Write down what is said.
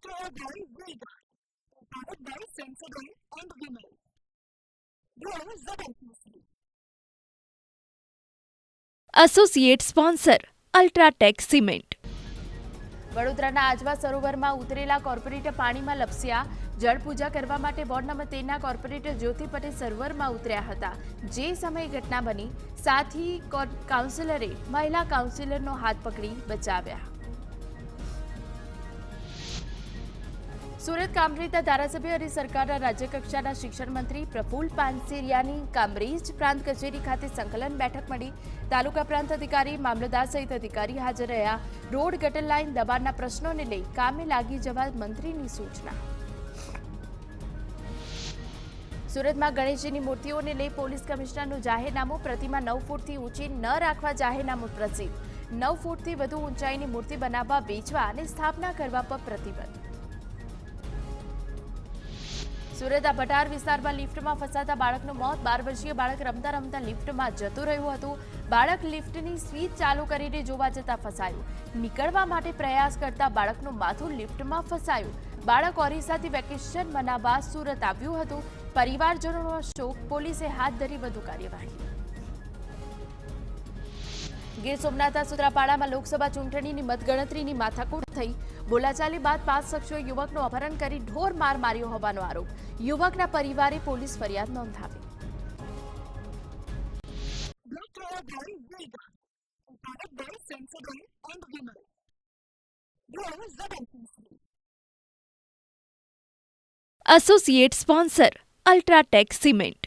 Brought to you by Vega, powered by Sensodyne and Vimal. Grow ZFC. Associate sponsor UltraTech cement. વડોદરાના આજવા સરોવરમાં ઉતરેલા corporator પાણીમાં લપસ્યા. જળપૂજા કરવા માટે ward number 13ના corporator જ્યોતિ પટેલ સરોવરમાં ઉતર્યા હતા. જે સમયે ઘટના બની, સાથી કાઉન્સિલરે મહિલા કાઉન્સિલરનો હાથ પકડી બચાવ્યા. સુરત કામરેજના ધારાસભ્ય અને સરકારના રાજ્યકક્ષાના શિક્ષણ મંત્રી પ્રફુલ્લ પાનસેરિયાની કામરેજ પ્રાંત કચેરી ખાતે સંકલન બેઠક મળી. તાલુકા પ્રાંત અધિકારી, મામલતદાર સહિત અધિકારી હાજર રહ્યા. રોડ, ગટર લાઇન, દબાણના પ્રશ્નોને લઈ કામે લાગી જવા મંત્રીની સૂચના. સુરતમાં ગણેશજીની મૂર્તિઓને લઈ પોલીસ કમિશનરનું જાહેરનામું. પ્રતિમા 9 ફૂટથી ઊંચી ન રાખવા જાહેરનામું પ્રસિદ્ધ. 9 ફૂટથી વધુ ઊંચાઈની મૂર્તિ બનાવવા, વેચવા અને સ્થાપના કરવા પર પ્રતિબંધ. સુરતના ભટાર વિસ્તારમાં લિફ્ટમાં ફસાતા બાળકનું મોત. 12 વર્ષીય બાળક રમતા રમતા લિફ્ટમાં જતું રહ્યું હતું. બાળક લિફ્ટની સ્વિચ ચાલુ કરીને જોવા જતા ફસાયું. નીકળવા માટે પ્રયાસ કરતા બાળકનું માથું લિફ્ટમાં ફસાયું. બાળક ઓરિસ્સાથી વેકેશન મનાવવા સુરત આવ્યું હતું. પરિવારજનોનો શોક. પોલીસે હાથ ધરી વધુ કાર્યવાહી. ગીર સોમનાથના સુત્રાપાડામાં લોકસભા ચૂંટણીની મતગણતરીની માથાકૂટ થઈ. બોલાચાલી બાદ 5 શખ્સોએ યુવકનું અપહરણ કરી ઢોર માર માર્યો હોવાનો આરોપ. યુવકના પરિવારે પોલીસ ફરિયાદ નોંધાવી. Brought to you by Vega, powered by Sensodyne and Vimal. Grow ZFC. Associate sponsor UltraTech cement.